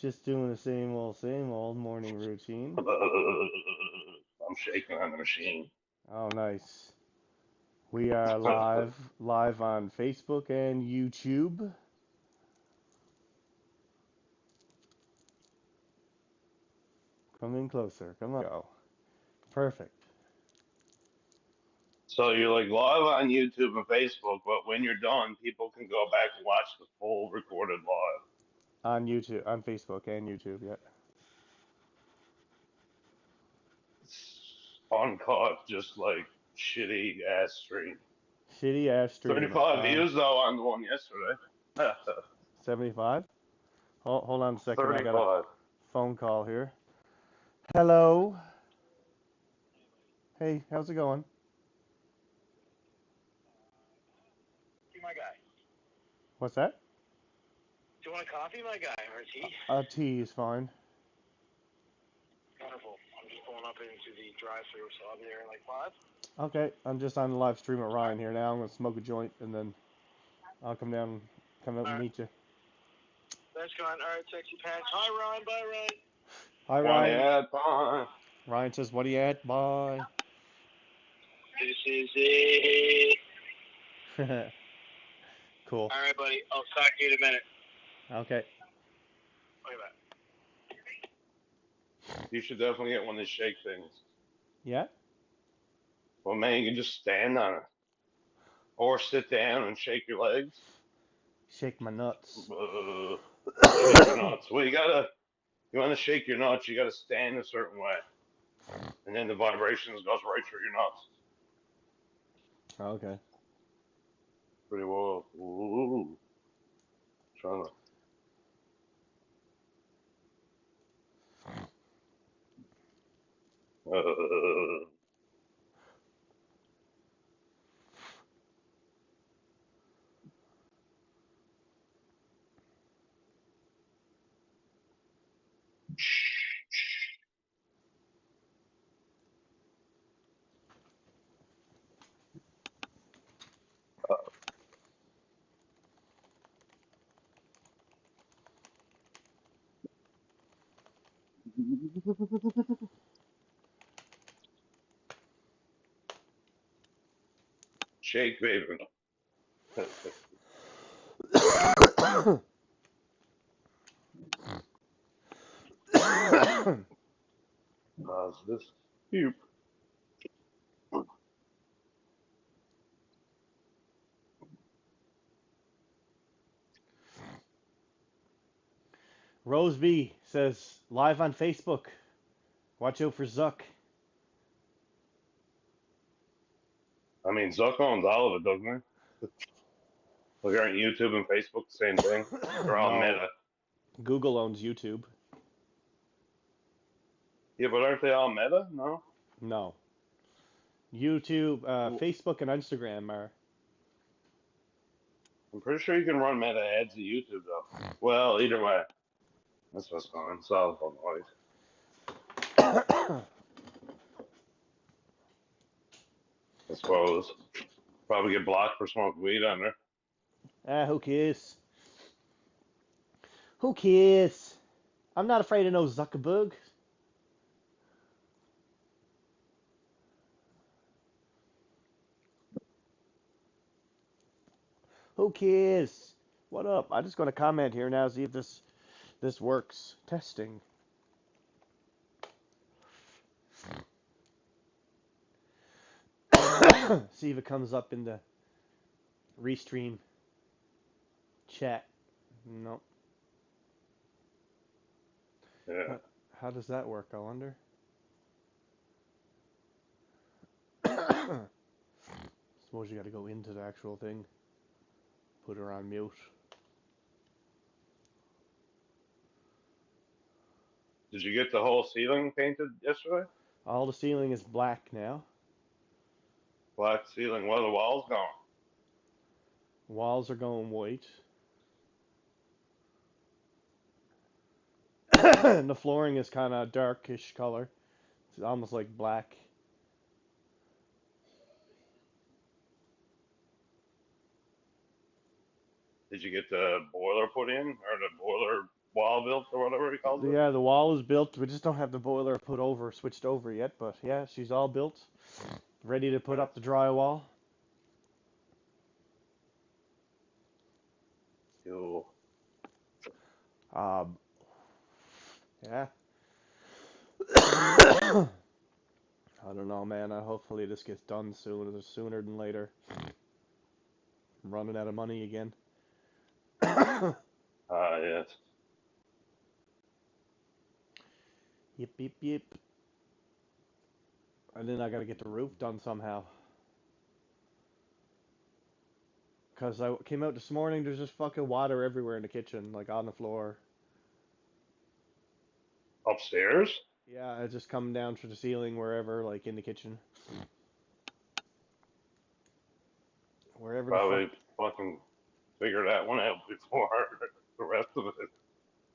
Just doing the same old morning routine. I'm shaking on the machine. Oh, nice. We are live on Facebook and YouTube. Come in closer. Come on. Go. Perfect. So you're like live on YouTube and Facebook, but when you're done, people can go back and watch the full recorded live. On YouTube, on Facebook and YouTube, yeah. It's uncut, just like shitty ass stream. Shitty ass stream. 35 views though on the one yesterday. 75? Hold on a second. I got a 35. phone call here. Hello. Hey, how's it going? My guy. What's that? Do you want a coffee, my guy, or a tea? A tea is fine. Wonderful. I'm just pulling up into the drive-thru, so I'll be there in like 5. Okay, I'm just on the live stream at Ryan here now. I'm gonna smoke a joint and then I'll come up and meet you. That's gone. All right, sexy pants. Hi, Ryan. Bye, Ryan. Hi, Ryan. Bye. Ryan says, "What are you at? Bye." This is it. Cool. All right, buddy. I'll talk to you in a minute. Okay. Look at that. You should definitely get one of these shake things. Yeah? Well, man, you can just stand on it. Or sit down and shake your legs. Shake my nuts. Shake your nuts. Well, you want to shake your nuts, you got to stand a certain way. And then the vibrations goes right through your nuts. Okay. Pretty well. Ooh. Trying to. Shake, baby. How's this? Puke. Rose B says, live on Facebook. Watch out for Zuck. I mean, Zuck owns all of it, doesn't he? Look, aren't YouTube and Facebook the same thing? They're all No. meta. Google owns YouTube. Yeah, but aren't they all meta? No? No. YouTube, Facebook, and Instagram are. I'm pretty sure you can run meta ads to YouTube, though. Well, either way. That's what's going on. It's all noise. I suppose. Probably get blocked for smoking weed on there. Who cares? Who cares? I'm not afraid of no Zuckerberg. Who cares? What up? I'm just gonna comment here now, see if this works. Testing. See if it comes up in the Restream chat. Nope. Yeah. How does that work, I wonder? Suppose you gotta go into the actual thing. Put her on mute. Did you get the whole ceiling painted yesterday? All the ceiling is black now. Black ceiling. What are the walls going? Walls are going white. And the flooring is kind of darkish color. It's almost like black. Did you get the boiler put in? Or the boiler wall built or whatever he calls it. Yeah, the wall is built. We just don't have the boiler switched over yet. But yeah, she's all built, ready to put Nice. up the drywall. Cool. Yeah. I don't know, man. Hopefully this gets done sooner than later. I'm running out of money again. Yes. Yip, yip, yip. And then I gotta get the roof done somehow. Because I came out this morning, there's just fucking water everywhere in the kitchen, like on the floor. Upstairs? Yeah, it's just coming down through the ceiling wherever, like in the kitchen. Wherever the fuck. Probably fucking figure that one out before the rest of it.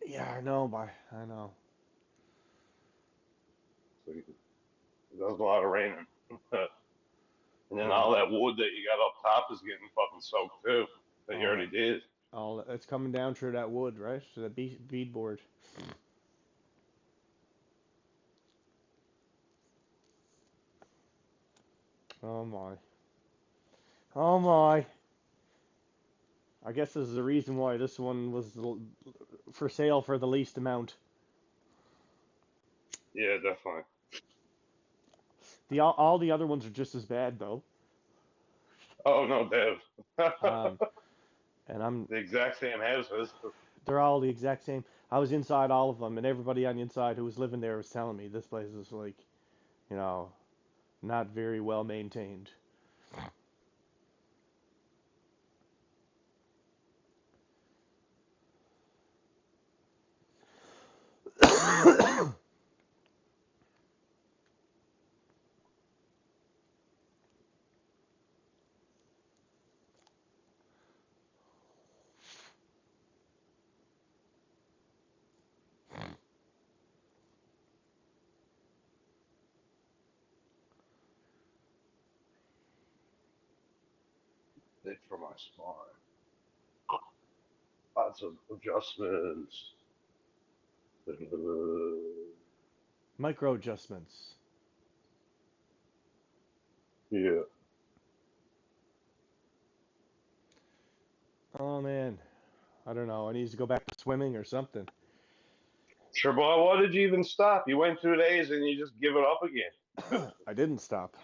Yeah, I know, I know. So it does a lot of raining. And then Yeah. all that wood that you got up top is getting fucking soaked too. That you All already that, did. it's coming down through that wood, right? To the beadboard. Oh my. Oh my. I guess this is the reason why this one was for sale for the least amount. Yeah, definitely. All the other ones are just as bad though. Oh no, Dev. Um, and The exact same houses. they're all the exact same. I was inside all of them, and everybody on the inside who was living there was telling me this place is like, you know, not very well maintained. It's for my spine. Lots of adjustments. Micro adjustments. Yeah. Oh man, I don't know. I need to go back to swimming or something. Sure, boy, why did you even stop? You went 2 days and you just give it up again. I didn't stop.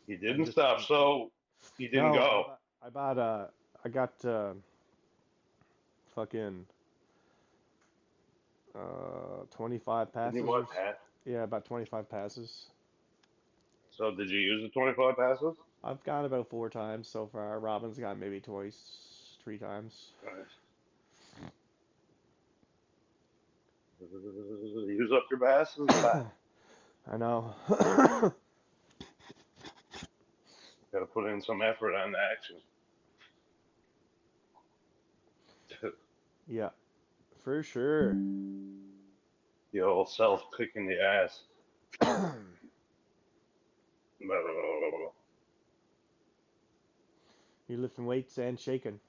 You I didn't just stop, so you didn't no. go. I bought I got fucking 25 Didn't you passes what, Pat? yeah, about 25 passes. So did you use the 25 passes? I've gone about 4 times so far. Robin's gone maybe twice, 3 times. Nice. Use up your passes, Pat. I know. Got to put in some effort on the action. Yeah, for sure. The old self-kicking the ass. You're lifting weights and shaking.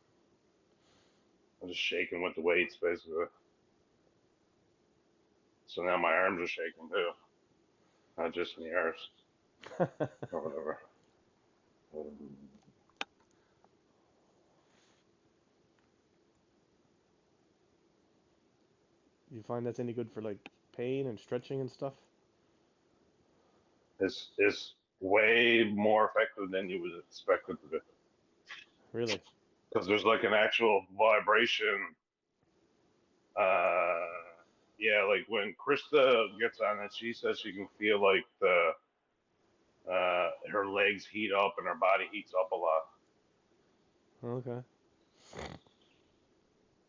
I'm just shaking with the weights, basically. So now my arms are shaking too. Not just my arms or whatever. You find that's any good for like pain and stretching and stuff? It's way more effective than you would expect it to be. Really? Because there's like an actual vibration. Uh, yeah, like when Krista gets on it, she says she can feel like her legs heat up and her body heats up a lot. Okay.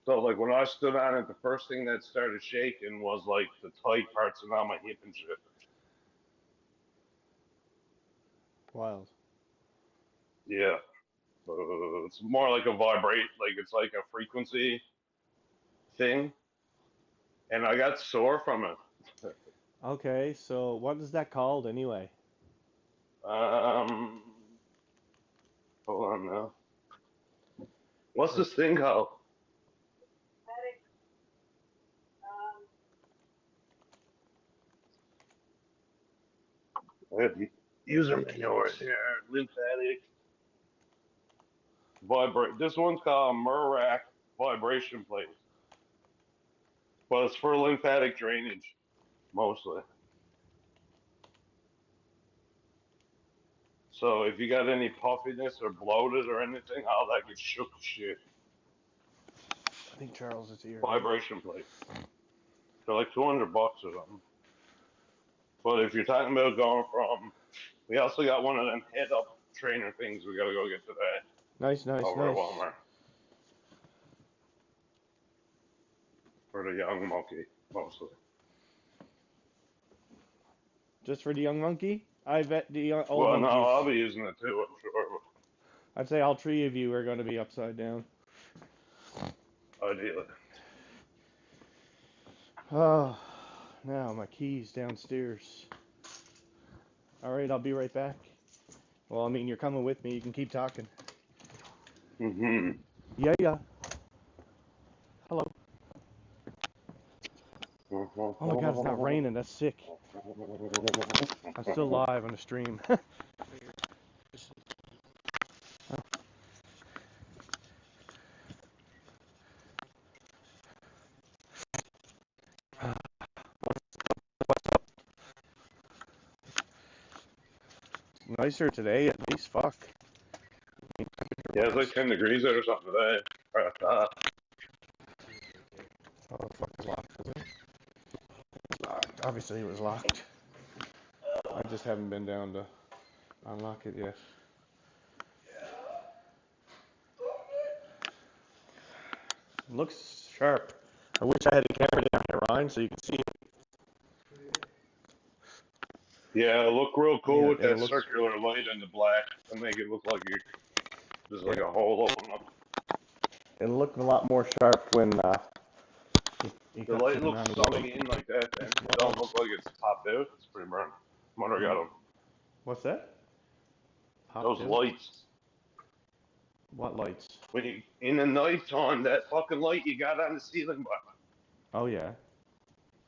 So like when I stood on it, the first thing that started shaking was like the tight parts around my hip and shit. Wild. Yeah. It's more like a vibrate, like it's like a frequency thing. And I got sore from it. Okay, so what is that called anyway? Um, hold on now. What's Or this thing called? I have user manuals here. Lymphatic. This one's called Murak vibration plate. But it's for lymphatic drainage, mostly. So if you got any puffiness or bloated or anything, all that gets shook to shit. I think Charles is here. Vibration plate. They're like $200 or something. But if you're talking about going from, we also got one of them head up trainer things. We gotta go get to that. Nice. Over at Walmart. For the young monkey, mostly. Just for the young monkey? I bet the old Well, no, monkeys. I'll be using it too, I'm sure. I'd say all three of you are going to be upside down. Ideally. Oh, now my keys downstairs. All right, I'll be right back. Well, I mean, you're coming with me. You can keep talking. Mm-hmm. Yeah. Hello. Oh my God, it's not raining. That's sick. I'm still live on the stream. Nicer today, at least. Fuck. Yeah, it's like 10 degrees out or something today. Or I thought. Oh, the fuck is locked, is it? Locked. Obviously, it was locked. I just haven't been down to unlock it yet. It looks sharp. I wish I had a camera down here, Ryan, so you can see it. Yeah, it'll look real cool Yeah, with that looks... circular light and the black to make it look like you're just like a hole open up. It'll look a lot more sharp when you The light looks coming in like that, then it don't look like it's popped out. It's pretty burnt. Mother got them. What's that? Those lights. What lights? When you in the nighttime, that fucking light you got on the ceiling button. Oh yeah.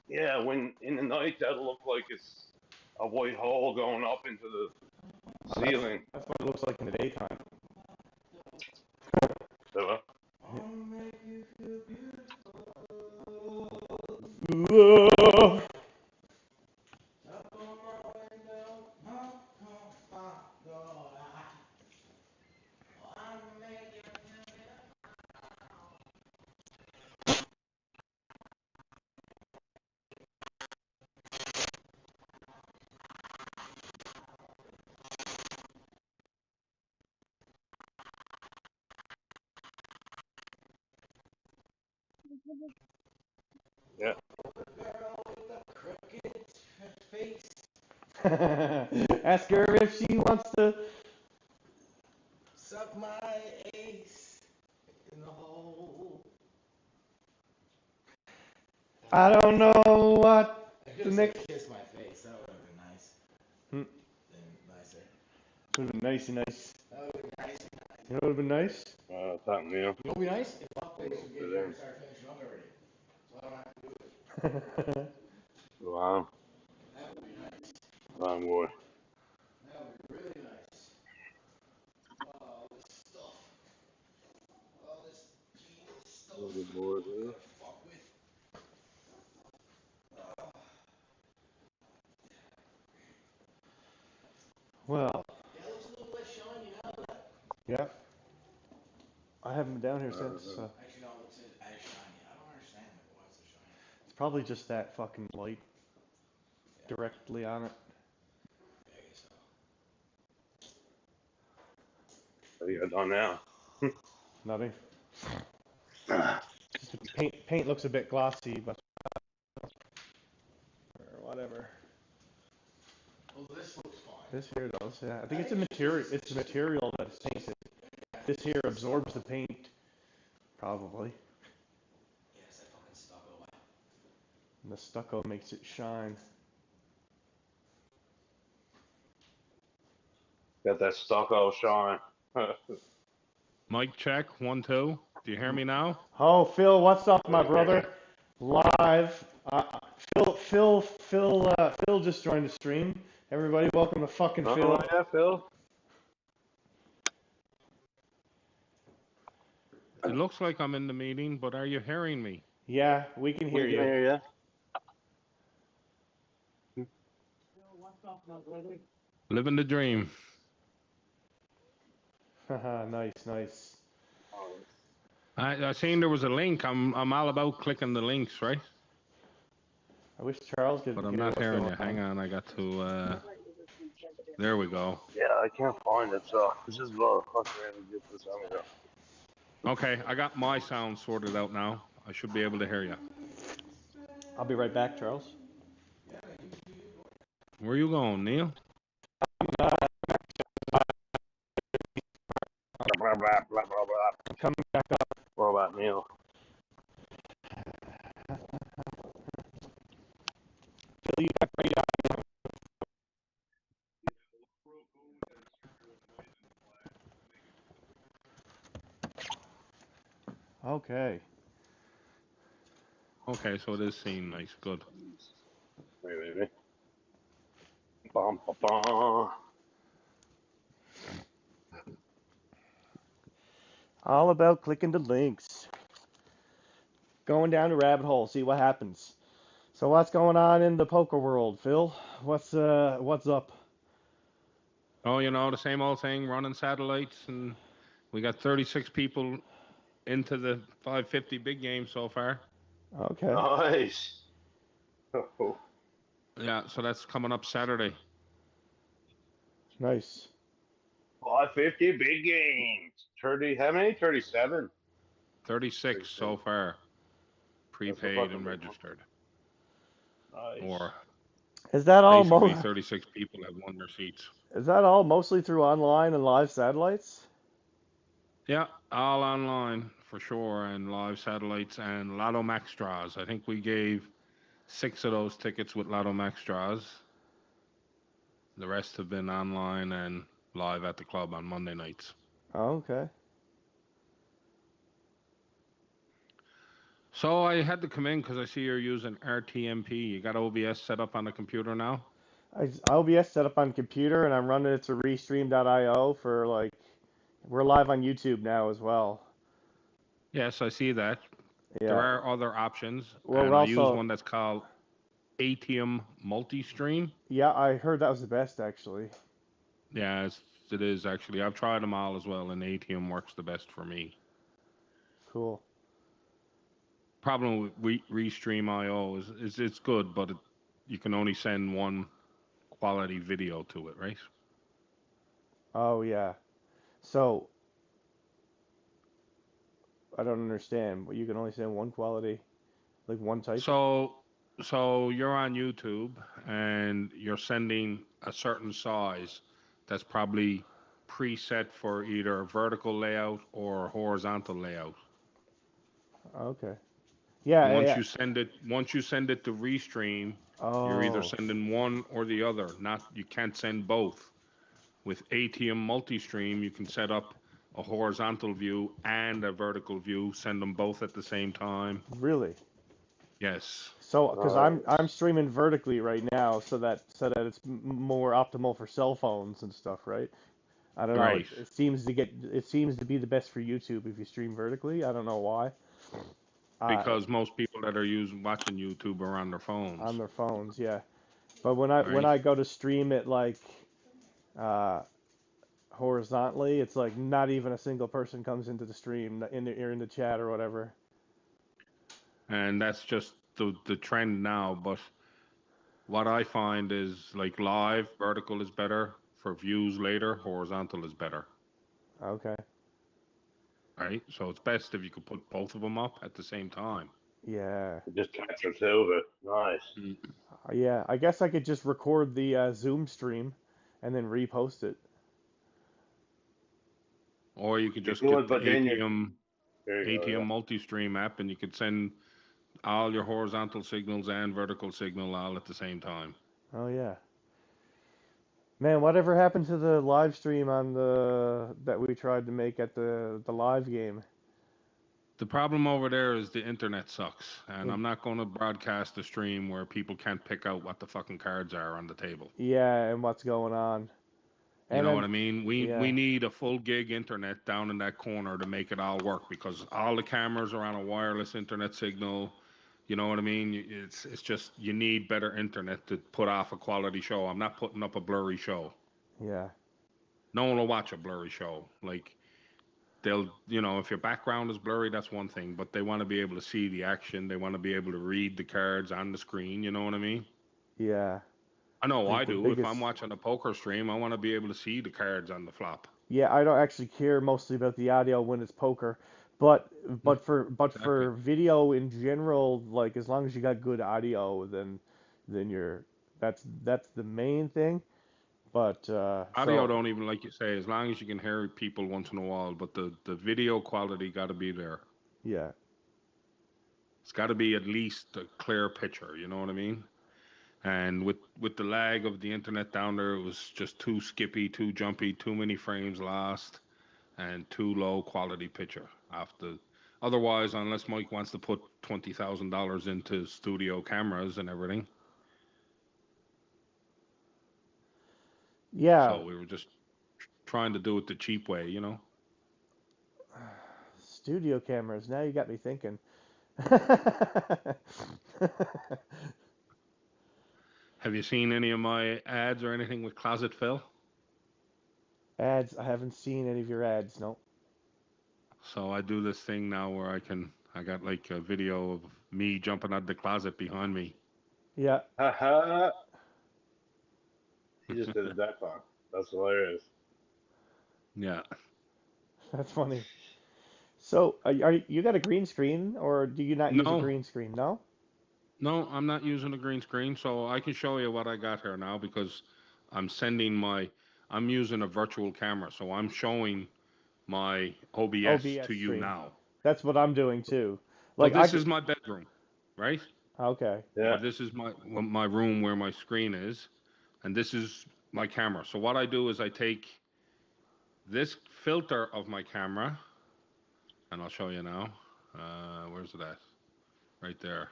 Yeah, when in the night that'll look like it's a white hole going up into the ceiling. That's what it looks like in the daytime. So, yeah. Ask her if she wants to suck my ace in the hole. I don't know what I the next. Kiss my face. That would have been nice. Hmm. Been nicer. Would have been nice. That would have been nice. You know what would have been nice? Something new. You know what would be nice? If Fuckface would get here and start finishing up already. So I don't have to do it. Wow. That would be nice. Long boy. That would be really nice. All this stuff. All this stuff. Good boy, dude. Fuck with. Well. Yeah, it looks a little less shiny now. Yeah. I haven't been down here since. Actually, no, it looks as shiny. I don't understand why it's so shiny. It's probably just that fucking light directly on it. Yeah, I guess so. What do you got done now? Nothing. Just the paint looks a bit glossy, but or whatever. Well, this looks fine. This here does, yeah. I think it's a material. It's the material that's painted. This here absorbs the paint, probably. Yeah, it's that fucking stucco. And the stucco makes it shine. Got that stucco shine. Mic check, 1, 2. Do you hear me now? Oh, Phil, what's up, my brother? Live. Phil just joined the stream. Everybody, welcome to fucking Oh, Phil. yeah, Phil. It looks like I'm in the meeting, but are you hearing me? Yeah, we can hear We can you. hear you. Living the dream. Haha, nice, nice. I seen there was a link. I'm all about clicking the links, right? I wish Charles could But I'm hear not what's hearing going you. Hang on, I got to. There we go. Yeah, I can't find it, so this is what I to get this on here. Okay, I got my sound sorted out now. I should be able to hear you. I'll be right back, Charles. Where you going, Neil? Blah, blah, blah, blah, blah. Coming back up. What about Neil? Phil, you got great audio. Okay. Okay, so it is seen nice. Good. Wait. Bum, bum, bum. All about clicking the links. Going down the rabbit hole, see what happens. So what's going on in the poker world, Phil? What's up? Oh, you know, the same old thing, running satellites, and we got 36 people into the 550 big game so far. Okay. Nice. Oh. Yeah, so that's coming up Saturday. Nice. 550 big games. 30, how many? 37. 36 so far, prepaid and registered. Nice. Or Is that all? basically 36 people have won their seats. Is that all mostly through online and live satellites? Yeah, all online for sure, and live satellites and Lotto Max draws. I think we gave 6 of those tickets with Lotto Max draws. The rest have been online and live at the club on Monday nights. Oh, okay. So I had to come in because I see you're using RTMP. You got OBS set up on the computer now? OBS set up on computer, and I'm running it to Restream.io for like. We're live on YouTube now as well. Yes, I see that. Yeah. There are other options, Well, and we're I also. use one that's called RTMP multistream. Yeah, I heard that was the best actually. Yeah, it is actually. I've tried them all as well, and RTMP works the best for me. Cool. Problem with Restream.io is it's good, but you can only send one quality video to it, right? Oh yeah. So I don't understand. You can only send one quality, like one type. So you're on YouTube and you're sending a certain size that's probably preset for either vertical layout or horizontal layout. Okay. Yeah. And Yeah. once you send it to Restream, Oh. you're either sending one or the other. You can't send both. With RTMP multistream, you can set up a horizontal view and a vertical view, send them both at the same time. Really? Yes. So, because I'm streaming vertically right now, so that it's more optimal for cell phones and stuff, right? I don't know. Right. It seems to be the best for YouTube if you stream vertically. I don't know why. Because most people that are watching YouTube are on their phones. On their phones, yeah. But when I go to stream it like horizontally, it's like not even a single person comes into the stream in the chat or whatever. And that's just the trend now. But what I find is like live, vertical is better. For views later, horizontal is better. Okay. Right? So it's best if you could put both of them up at the same time. Yeah. Just capture two of it. Nice. Yeah, I guess I could just record the Zoom stream and then repost it. Or you could just get the RTMP multi-stream app and you could send all your horizontal signals and vertical signal all at the same time. Oh yeah. Man, whatever happened to the live stream on that we tried to make at the live game? The problem over there is the internet sucks, and I'm not going to broadcast a stream where people can't pick out what the fucking cards are on the table. Yeah, and what's going on. You And know what I mean? We yeah. need a full gig internet down in that corner to make it all work, because all the cameras are on a wireless internet signal. You know what I mean? It's just, you need better internet to put off a quality show. I'm not putting up a blurry show. Yeah. No one will watch a blurry show. Like, they'll, you know, if your background is blurry, that's one thing, but they want to be able to see the action. They want to be able to read the cards on the screen. You know what I mean? Yeah. I know I Like the do. If biggest- I'm watching a poker stream, I want to be able to see the cards on the flop. Yeah, I don't actually care mostly about the audio when it's poker, but for Exactly. video in general, like as long as you got good audio, then you're that's the main thing. But Audio so don't even, like you say, as long as you can hear people once in a while, but the video quality got to be there. yeah, It's got to be at least a clear picture, you know what I mean? And with the lag of the internet down there, it was just too skippy, too jumpy, too many frames lost, and too low quality picture. Otherwise, unless Mike wants to put $20,000 into studio cameras and everything, yeah. so we were just trying to do it the cheap way, you know? Studio cameras. Now you got me thinking. Have you seen any of my ads or anything with Closet Phil? Ads. I haven't seen any of your ads. No. So I do this thing now where I got like a video of me jumping out of the closet behind me. Yeah. Haha. He just did a death on. That's hilarious. Yeah. That's funny. So, are you got a green screen, or do you not use a No. green screen? No? No, I'm not using a green screen, so I can show you what I got here now, because I'm using a virtual camera, so I'm showing my OBS to you stream. now. That's what I'm doing too. Like, Like this is my bedroom, right? Okay. Yeah. Or this is my room where my screen is, and this is my camera. So what I do is I take this filter of my camera, and I'll show you now. Where's it at? Right there.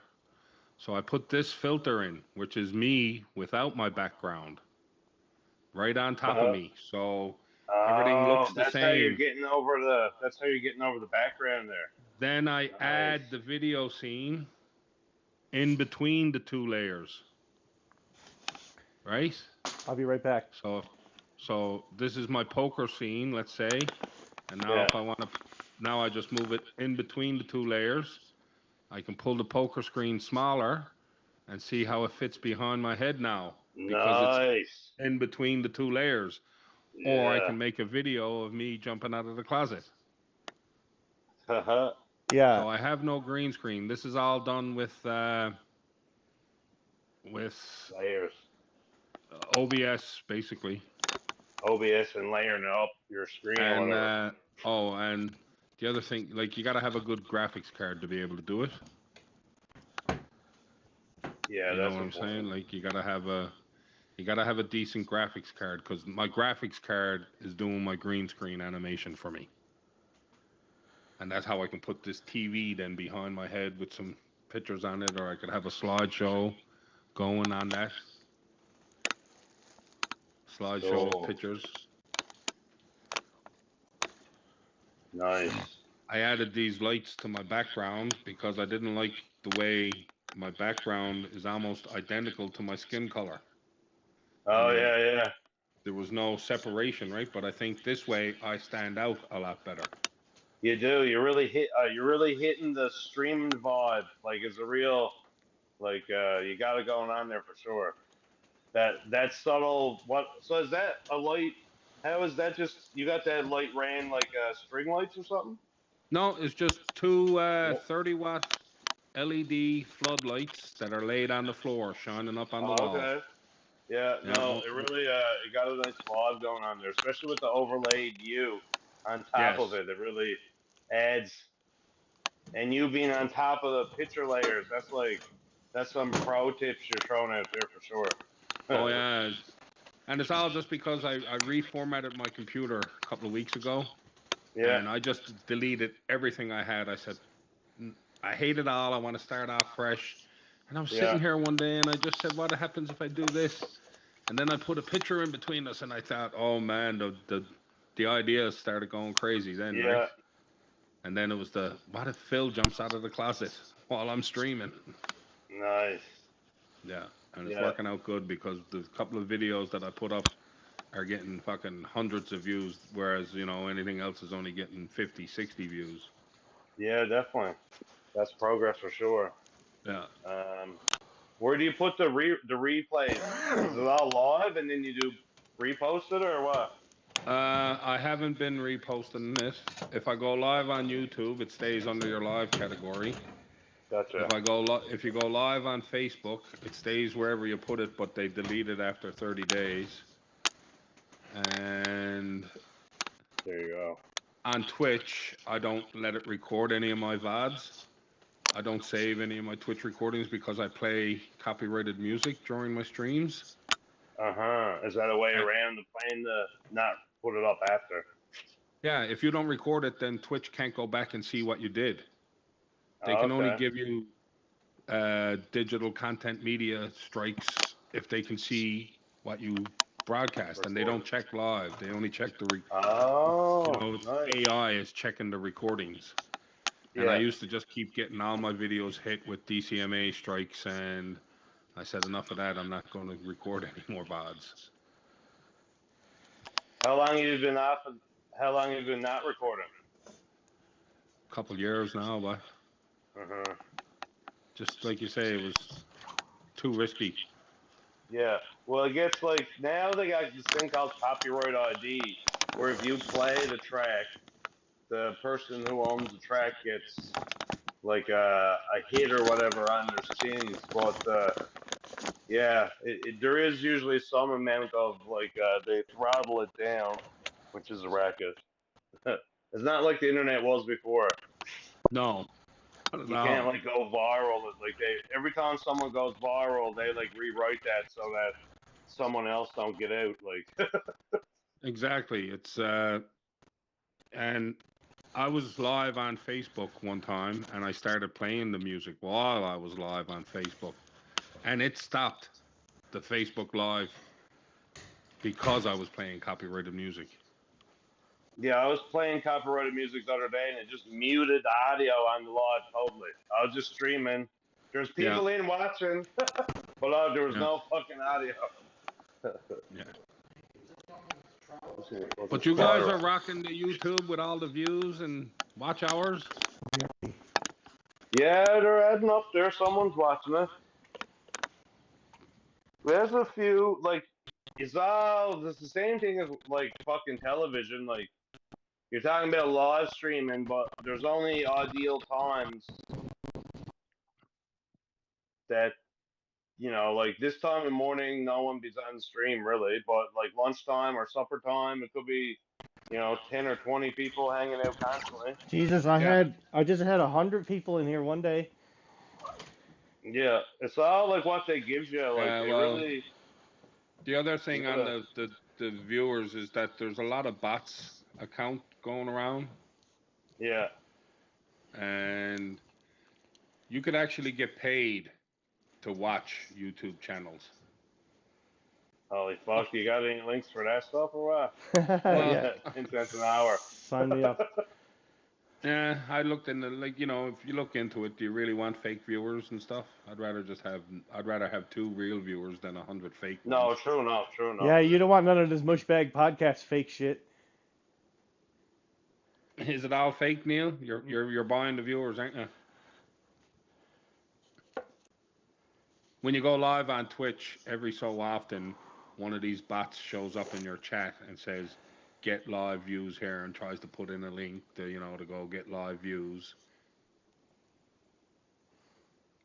So I put this filter in, which is me without my background, right on top of me. So everything looks the that's how you're same. getting over the background there. Then I Nice. add the video scene in between the two layers, right? I'll be right back. So this is my poker scene, let's say, and now Yeah. if I want to, now I just move it in between the two layers. I can pull the poker screen smaller and see how it fits behind my head now, because Nice. it's in between the two layers. Yeah. Or I can make a video of me jumping out of the closet. Haha. Yeah. So I have no green screen. This is all done with Layers. OBS, basically. OBS and layering up your screen. or whatever. And the other thing, like, you gotta have a good graphics card to be able to do it. Yeah, You know that's what I'm important. saying? Like, you gotta have a decent graphics card, because my graphics card is doing my green screen animation for me. And that's how I can put this TV then behind my head with some pictures on it, or I could have a slideshow going on that. Slideshow Oh. of pictures. Nice. I added these lights to my background because I didn't like the way my background is almost identical to my skin color. Oh yeah. There was no separation, right? But I think this way I stand out a lot better. You do. You're really hitting the streaming vibe. Like it's a real, like you got it going on there for sure. That subtle. What? So is that a light? How is that? Just you got that light ran like string lights or something? No, it's just two 30-watt LED floodlights that are laid on the floor, shining up on the wall. Okay. Yeah. Yeah. No, it really it got a nice vibe going on there, especially with the overlaid U on top of it. It really adds. And you being on top of the picture layers, that's some pro tips you're throwing out there for sure. Oh yeah, and it's all just because I reformatted my computer a couple of weeks ago. Yeah. And I just deleted everything I had. I said, I hate it all. I want to start off fresh. And I was Yeah. sitting here one day and I just said, what happens if I do this? And then I put a picture in between us and I thought, oh man, the ideas started going crazy then, right? Yeah. And then it was what if Phil jumps out of the closet while I'm streaming? Nice. Yeah. And it's Yeah. working out good because the couple of videos that I put up are getting fucking hundreds of views, whereas, anything else is only getting 50, 60 views. Yeah, definitely. That's progress for sure. Yeah. Where do you put the replays? Is it all live and then you do repost it or what? I haven't been reposting it. If I go live on YouTube, it stays under your live category. Gotcha. If you go live on Facebook, it stays wherever you put it, but they delete it after 30 days. And there you go. On Twitch, I don't let it record any of my VODs. I don't save any of my Twitch recordings because I play copyrighted music during my streams. Is that a way around the plan to not put it up after? Yeah, if you don't record it, then Twitch can't go back and see what you did. They can only give you digital content media strikes if they can see what you broadcast, and they don't check live. They only check the nice. AI is checking the recordings. And I used to just keep getting all my videos hit with DCMA strikes, and I said enough of that. I'm not going to record any more VODs. How long have you been off? How long have you been not recording? A couple years now, but just like you say, it was too risky. Yeah. Well, it gets like now they got this thing called copyright ID, where if you play the track, the person who owns the track gets like a hit or whatever on their skins. But there is usually some amount of like they throttle it down, which is a racket. It's not like the internet was before. No. You can't like go viral. Like every time someone goes viral, they like rewrite that so that someone else don't get out. Like exactly. It's and I was live on Facebook one time, and I started playing the music while I was live on Facebook, and it stopped the Facebook Live because I was playing copyrighted music. Yeah, I was playing copyrighted music the other day, and it just muted the audio on the live totally. I was just streaming. There's people in watching, but there was no fucking audio. Yeah. But you guys are rocking the YouTube with all the views and watch hours? Yeah, they're adding up there. Someone's watching it. There's a few, like, it's the same thing as, like, fucking television. Like, you're talking about live streaming, but there's only ideal times that, like this time in the morning, no one be on the stream really, but like lunchtime or supper time, it could be, 10 or 20 people hanging out constantly. Jesus, I just had 100 people in here one day. Yeah, it's all like what they give you. Like really. The other thing on the viewers is that there's a lot of bots account going around. Yeah. And you could actually get paid to watch YouTube channels. Holy fuck, you got any links for that stuff or what? Yeah. 10 cents an hour. Sign me up. Yeah, I looked into if you look into it, do you really want fake viewers and stuff? I'd rather have 2 real viewers than 100 fake ones. No, true enough. Yeah, you don't want none of this mushbag podcast fake shit. Is it all fake, Neil? You're buying the viewers, aren't you? When you go live on Twitch, every so often, one of these bots shows up in your chat and says, "Get live views here," and tries to put in a link to go get live views.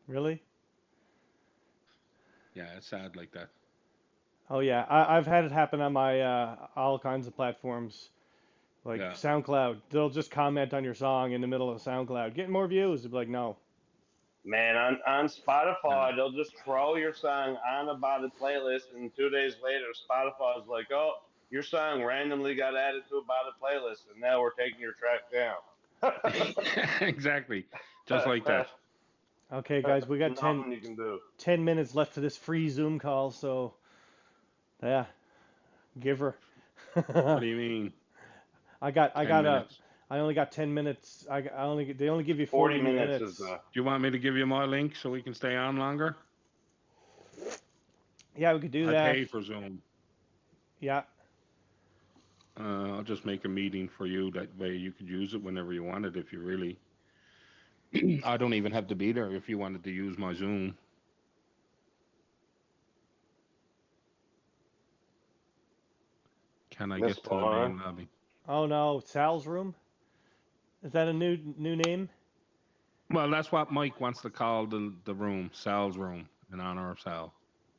Really? Yeah, it's sad like that. Oh yeah, I've had it happen on my all kinds of platforms, like SoundCloud. They'll just comment on your song in the middle of SoundCloud, getting more views. They'll be like, no. Man, on Spotify, they'll just throw your song on a botted playlist, and 2 days later, Spotify's like, "Oh, your song randomly got added to a botted playlist, and now we're taking your track down." Exactly. just like that. Okay, guys, we got Nothing you can do. 10 minutes left to this free Zoom call, so yeah, give her. What do you mean? I got 10 minutes. I only got 10 minutes. They only give you 40 40 minutes is Do you want me to give you my link so we can stay on longer? Yeah, we could do I that. pay for Zoom. Yeah. I'll just make a meeting for you. That way you could use it whenever you want it if you really. I don't even have to be there if you wanted to use my Zoom. Can I That's get to the main lobby? Oh no, Sal's room? Is that a new name? Well, that's what Mike wants to call the room, Sal's room, in honor of Sal.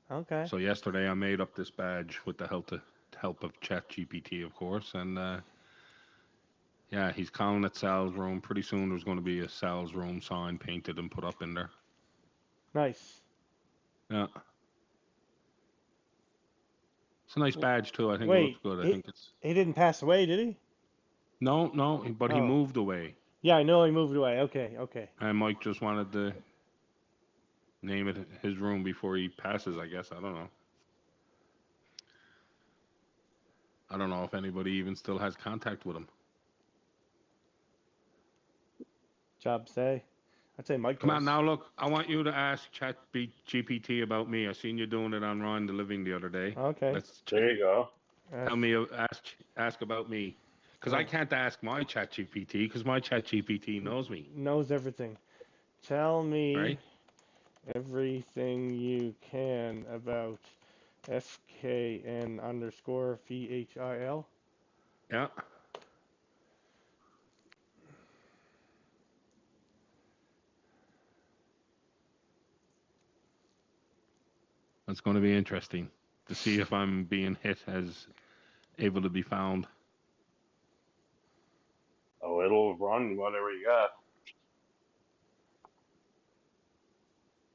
Okay. So yesterday I made up this badge with the help of ChatGPT, of course, and yeah, he's calling it Sal's room. Pretty soon there's going to be a Sal's room sign painted and put up in there. Nice. Yeah. It's a nice badge too. I think it looks good. I think it's. He didn't pass away, did he? No, but he Oh. moved away. Yeah, I know he moved away. Okay. And Mike just wanted to name it his room before he passes, I guess. I don't know. I don't know if anybody even still has contact with him. Job say. I'd say Mike. Come on now, look. I want you to ask ChatGPT about me. I seen you doing it on Ryan the Living the other day. Okay. There you go. Tell me, ask about me. Because I can't ask my ChatGPT because my ChatGPT knows me. Knows everything. Tell me Right? everything you can about FKN_VHIL. Yeah. That's going to be interesting to see if I'm being hit as able to be found. Oh, it'll run whatever you got.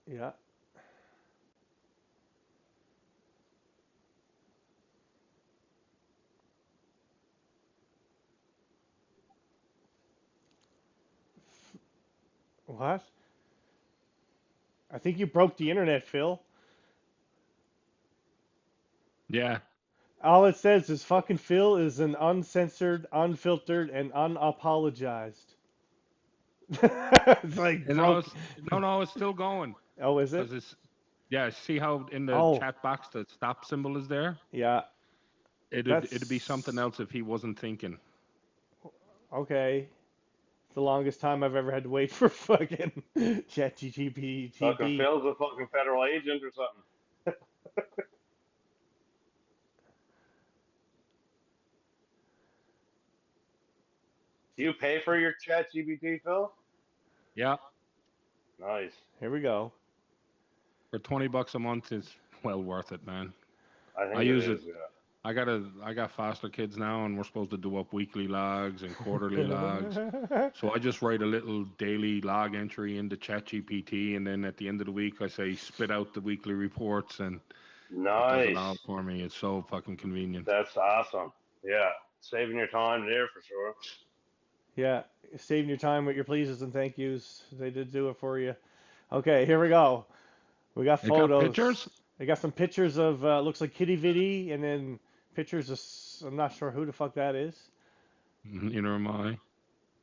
Yeah. What? I think you broke the internet, Phil. Yeah. All it says is fucking Phil is an uncensored, unfiltered, and unapologized. It's like No, broke. it's still going. Oh, is it? 'Cause it's, yeah, see how in the Oh. chat box the stop symbol is there? Yeah. It'd be something else if he wasn't thinking. Okay. It's the longest time I've ever had to wait for fucking ChatGPT. Fucking Phil's a fucking federal agent or something. Do you pay for your ChatGPT, Phil? Yeah. Nice. Here we go. For $20 a month is well worth it, man. I think I use it. Yeah. I got foster kids now, and we're supposed to do up weekly logs and quarterly logs. So I just write a little daily log entry into ChatGPT, and then at the end of the week, I say spit out the weekly reports, and it does it all Nice. for me. It's so fucking convenient. That's awesome. Yeah. Saving your time there for sure. Yeah, saving your time with your pleases and thank yous. They did do it for you. Okay, here we go. We got It photos. got pictures? They got some pictures of looks like Kitty Vitty, and then pictures of I'm not sure who the fuck that is, Neither am I.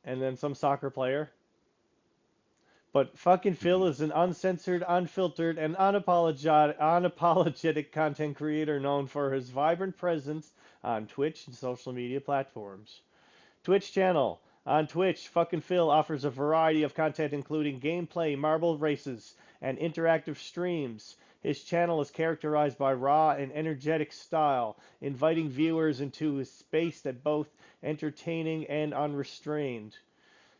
and then some soccer player. But fucking Phil is an uncensored, unfiltered, and unapologetic content creator known for his vibrant presence on Twitch and social media platforms. Twitch channel. On Twitch, fucking Phil offers a variety of content including gameplay, marble races, and interactive streams. His channel is characterized by raw and energetic style, inviting viewers into a space that both entertaining and unrestrained.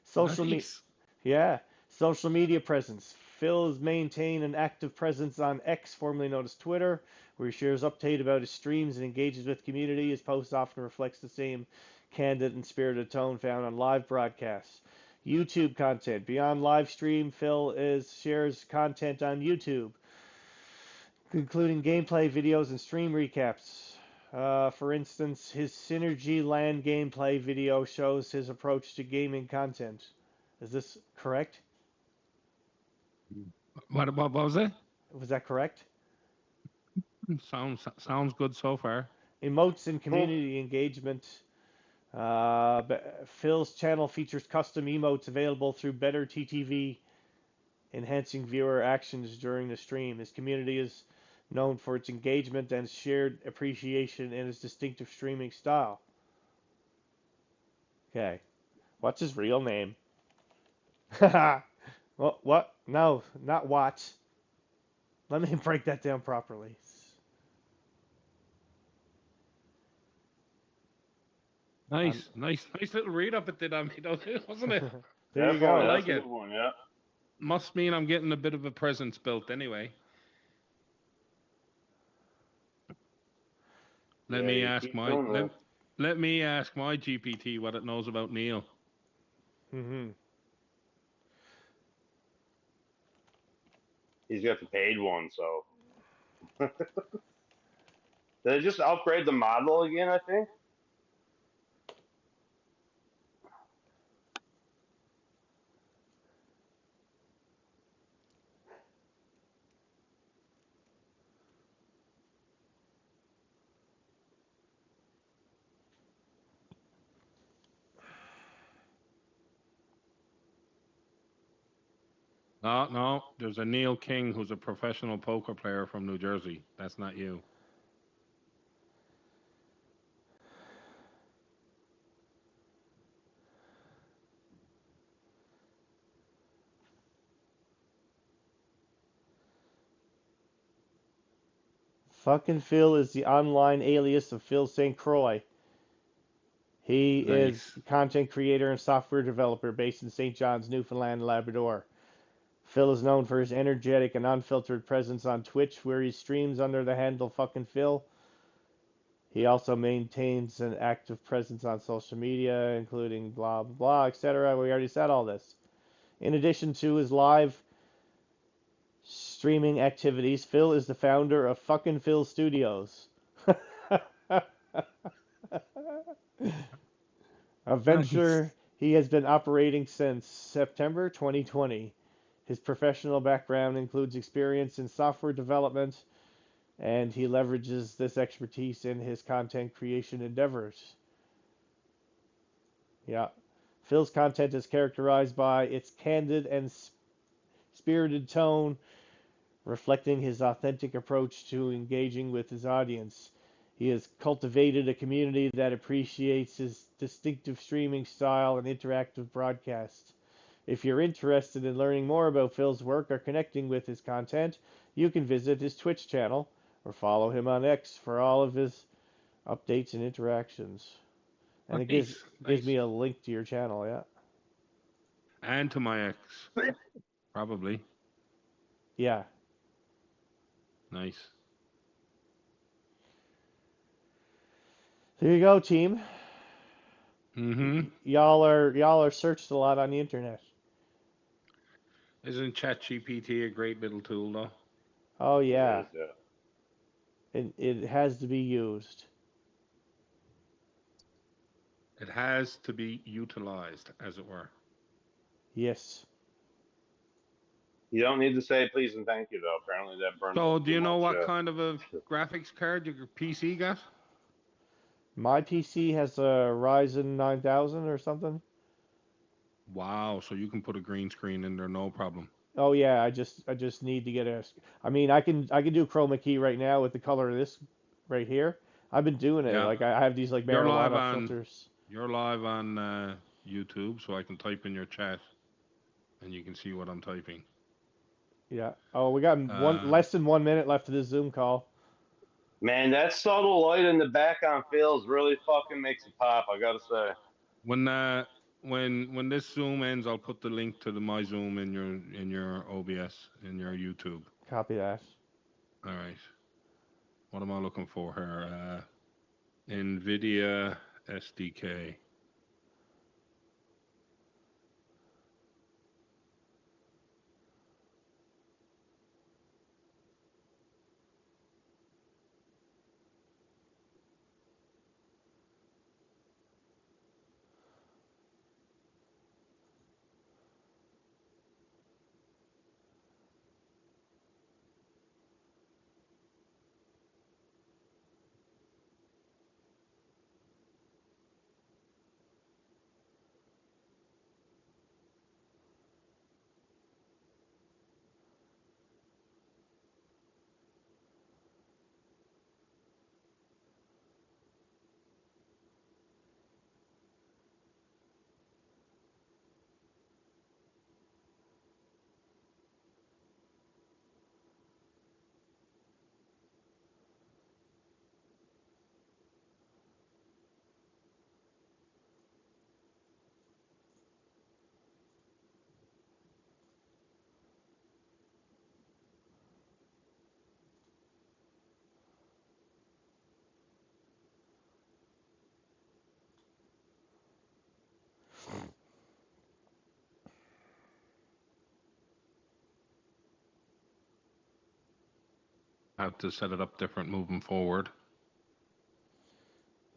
Social media. Nice. Yeah. Social media presence. Phil has maintained an active presence on X, formerly known as Twitter, where he shares updates about his streams and engages with community. His posts often reflects the same candid and spirited tone found on live broadcasts. YouTube content. Beyond live stream, Phil shares content on YouTube, including gameplay videos and stream recaps. For instance, his Synergy Land gameplay video shows his approach to gaming content. Is this correct? What was it? Was that correct? Sounds good so far. Emotes and community engagement. Phil's channel features custom emotes available through Better TTV, enhancing viewer actions during the stream. His community is known for its engagement and shared appreciation in his distinctive streaming style. Okay. What's his real name? What? No, not what. Let me break that down properly. Nice little read up it did on me, though, wasn't it? There you Definitely, go. like that's a it. good one. Yeah. Must mean I'm getting a bit of a presence built anyway. Let Yeah, me you ask keep my doing that. let me ask my GPT what it knows about Neil. Mm-hmm. He's got the paid one, so. Did they just upgrade the model again? I think. No, there's a Neil King who's a professional poker player from New Jersey. That's not you. Fucking Phil is the online alias of Phil St. Croix. He is Nice. a content creator and software developer based in St. John's, Newfoundland, Labrador. Phil is known for his energetic and unfiltered presence on Twitch, where he streams under the handle Fucking Phil. He also maintains an active presence on social media, including blah, blah, blah, etc. We already said all this. In addition to his live streaming activities, Phil is the founder of Fucking Phil Studios. A Nice. venture he has been operating since September 2020. His professional background includes experience in software development, and he leverages this expertise in his content creation endeavors. Yeah. Phil's content is characterized by its candid and spirited tone, reflecting his authentic approach to engaging with his audience. He has cultivated a community that appreciates his distinctive streaming style and interactive broadcasts. If you're interested in learning more about Phil's work or connecting with his content, you can visit his Twitch channel or follow him on X for all of his updates and interactions. And it gives Nice. me a link to your channel, yeah. And to my ex, probably. Yeah. Nice. There you go, team. Mm-hmm. Y'all are searched a lot on the internet. Isn't ChatGPT a great little tool, though? Oh It yeah. is. Yeah. It has to be used. It has to be utilized, as it were. Yes. You don't need to say please and thank you though. Apparently that burns So, up do too you know much. what kind of a graphics card your PC got? My PC has a Ryzen 9000 or something. Wow, so you can put a green screen in there, no problem. Oh yeah, I just need to get a. I mean, I can do chroma key right now with the color of this right here. I've been doing it. Yeah, Like I have these like you're live marijuana on filters. you're live on YouTube, so I can type in your chat, and you can see what I'm typing. Yeah. Oh, we got Uh, less than 1 minute left of this Zoom call. Man, that subtle light in the back on Phil's really fucking makes it pop. I gotta say. when this Zoom ends, I'll put the link to my Zoom in your OBS in your YouTube. Copy that. All right. What am I looking for here? NVIDIA SDK. have to set it up different moving forward.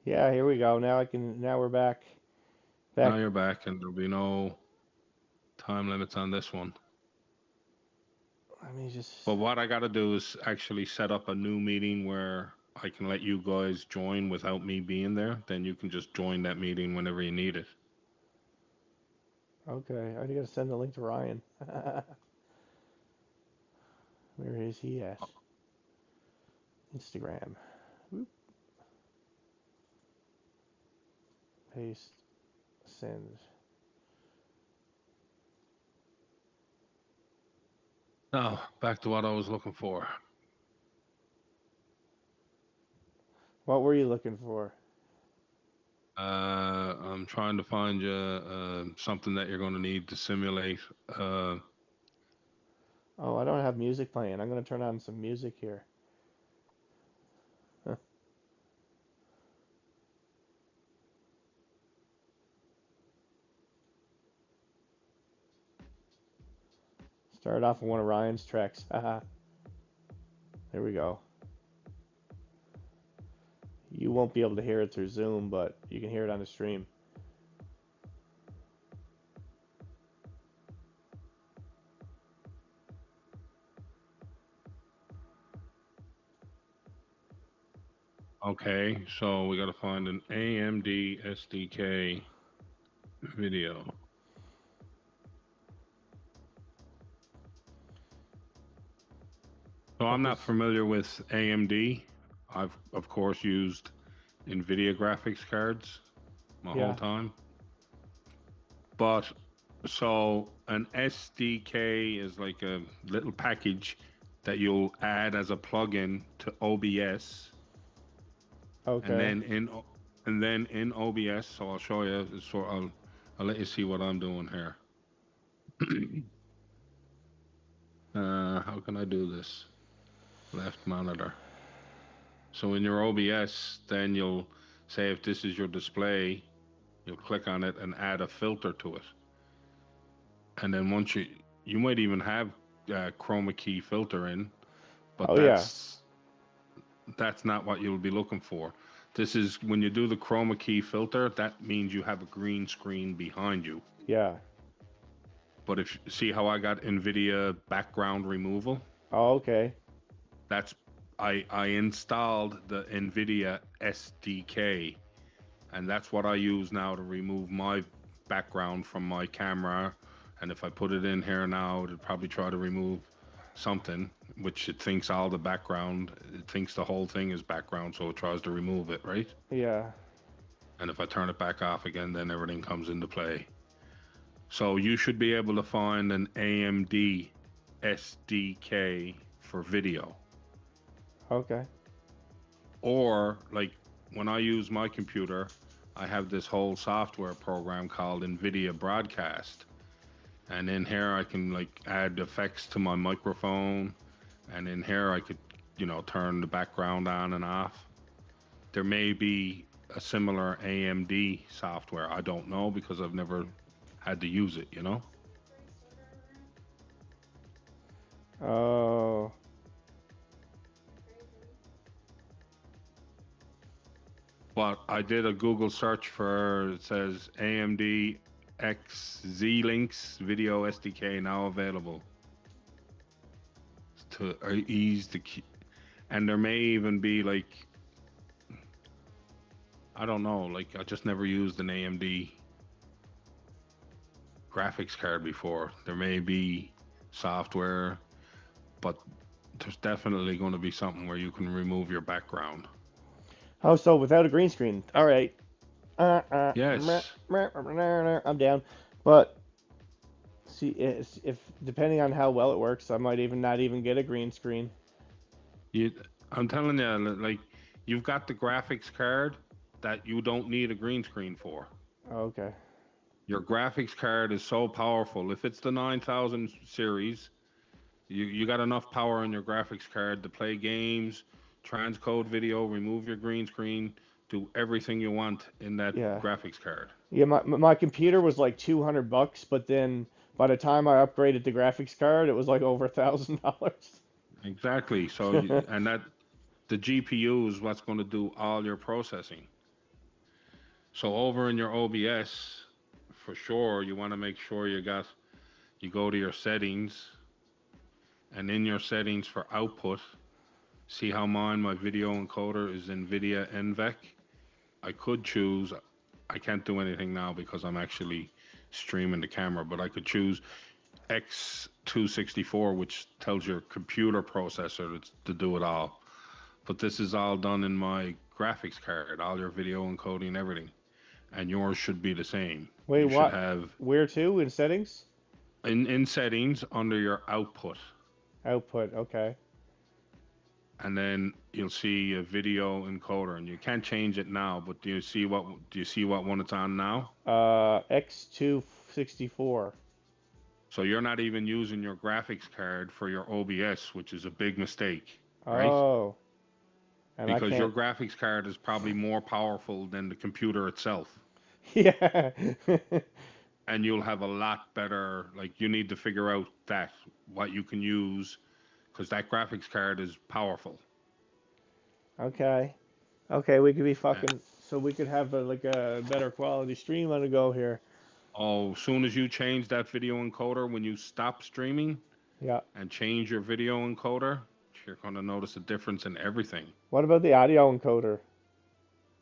Yeah, here we go. Now we're back. Now you're back, and there'll be no time limits on this one. Let me just. But what I got to do is actually set up a new meeting where I can let you guys join without me being there. Then you can just join that meeting whenever you need it. Okay, I gotta send the link to Ryan. Where is he at? Instagram. Whoop. Paste. Send. Now, back to what I was looking for. What were you looking for? I'm trying to find you something that you're going to need to simulate. Oh, I don't have music playing. I'm gonna turn on some music here. Huh. Start off with one of Ryan's tracks. Haha. There we go. You won't be able to hear it through Zoom, but you can hear it on the stream. Okay, so we got to find an AMD SDK video. So I'm not familiar with AMD. I've, of course, used NVIDIA graphics cards my whole time. But so an SDK is like a little package that you'll add as a plugin to OBS. Okay. And then in OBS, so I'll show you. So I'll let you see what I'm doing here. How can I do this? Left monitor. So in your OBS, then you'll say if this is your display, you'll click on it and add a filter to it. And then once you might even have chroma key filter in, but that's not what you'll be looking for. This is when you do the chroma key filter, that means you have a green screen behind you. Yeah. But if you see how I got NVIDIA background removal? Oh, okay. That's I installed the NVIDIA SDK, and that's what I use now to remove my background from my camera. And if I put it in here now, it'll probably try to remove something, which it thinks all the background, it thinks the whole thing is background, so it tries to remove it, right? Yeah. And if I turn it back off again, then everything comes into play. So you should be able to find an AMD SDK for video. Okay. Or like when I use my computer, I have this whole software program called NVIDIA Broadcast. And in here I can like add effects to my microphone. And in here I could, turn the background on and off. There may be a similar AMD software. I don't know because I've never had to use it, Oh. But I did a Google search for, it says AMD X-Z-Links video SDK now available to ease the key. And there may even be like, I don't know, like I just never used an AMD graphics card before. There may be software, but there's definitely going to be something where you can remove your background. Oh, so without a green screen. All right. Yes. I'm down. But see, if depending on how well it works, I might even not even get a green screen. I'm telling you, like you've got the graphics card that you don't need a green screen for. Okay. Your graphics card is so powerful. If it's the 9000 series, you got enough power in your graphics card to play games, transcode video, remove your green screen, do everything you want in that graphics card. Yeah, my computer was like $200, but then by the time I upgraded the graphics card, it was like over $1,000. Exactly. So, and that the GPU is what's going to do all your processing. So over in your OBS, for sure, you want to make sure you go to your settings, and in your settings for output, see how my video encoder is NVIDIA NVEC. I could choose, I can't do anything now because I'm actually streaming the camera, but I could choose X264, which tells your computer processor to do it all. But this is all done in my graphics card, all your video encoding, everything. And yours should be the same. Wait, You should what? have Where to in settings? in settings under your output, Output. Okay. and then you'll see a video encoder, and you can't change it now. But do you see what one it's on now? X264. So you're not even using your graphics card for your OBS, which is a big mistake, right? Oh. And Because I your can't. graphics card is probably more powerful than the computer itself. Yeah. And you'll have a lot better, like you need to figure out what you can use, because that graphics card is powerful. Okay. Okay, we could be Yeah. fucking. So we could have like a better quality stream on the go here. Oh, as soon as you change that video encoder, when you stop streaming Yeah. and change your video encoder, you're going to notice a difference in everything. What about the audio encoder?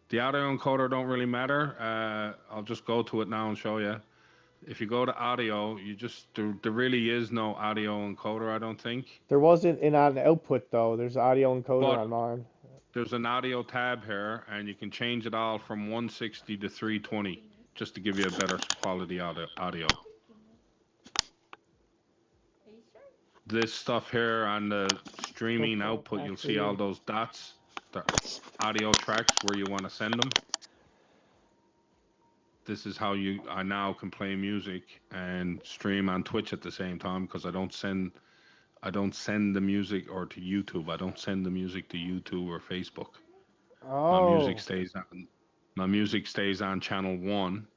The audio encoder don't really matter. I'll just go to it now and show you. If you go to audio, there really is no audio encoder, I don't think. There wasn't an output though. There's audio encoder But on mine. there's an audio tab here, and you can change it all from 160 to 320, just to give you a better quality audio. This stuff here on the streaming output, you'll see all those dots, the audio tracks where you want to send them. This is how I now can play music and stream on Twitch at the same time, because I don't send the music to YouTube. I don't send the music to YouTube or Facebook. Oh. My music stays on channel 1,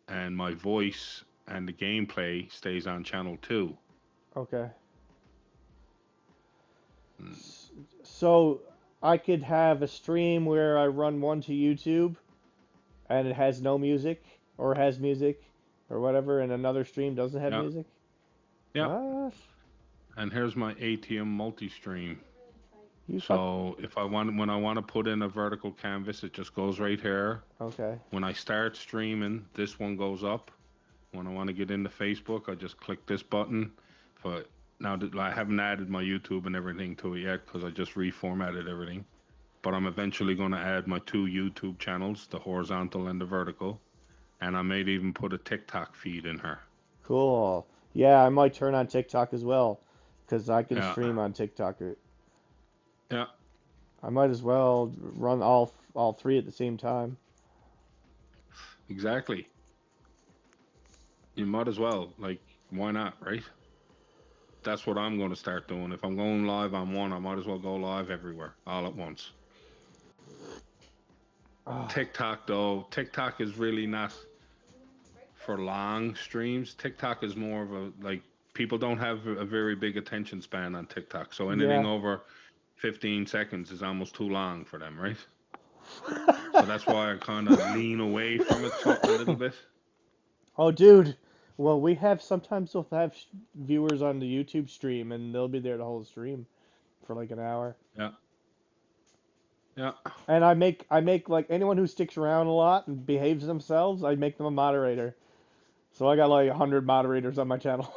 and my voice and the gameplay stays on channel 2. Okay. So I could have a stream where I run one to YouTube and it has no music, or has music, or whatever, and another stream doesn't have music? Yeah. What? And here's my ATM multi-stream. So when I want to put in a vertical canvas, it just goes right here. Okay. When I start streaming, this one goes up. When I want to get into Facebook, I just click this button. Now that I haven't added my YouTube and everything to it yet, because I just reformatted everything. But I'm eventually going to add my 2 YouTube channels, the horizontal and the vertical. And I may even put a TikTok feed in here. Cool. Yeah, I might turn on TikTok as well, because I can Yeah. stream on TikTok. Yeah. I might as well run all 3 at the same time. Exactly. You might as well. Like, why not, right? That's what I'm going to start doing. If I'm going live on one, I might as well go live everywhere, all at once. TikTok, though, TikTok is really not for long streams. TikTok is more of a, like, people don't have a very big attention span on TikTok. So anything over 15 seconds is almost too long for them, right? So that's why I kind of lean away from it a little bit. Oh, dude. Well, sometimes we'll have viewers on the YouTube stream, and they'll be there the whole stream for like an hour. Yeah. Yeah. And I make like anyone who sticks around a lot and behaves themselves, I make them a moderator. So I got like 100 moderators on my channel.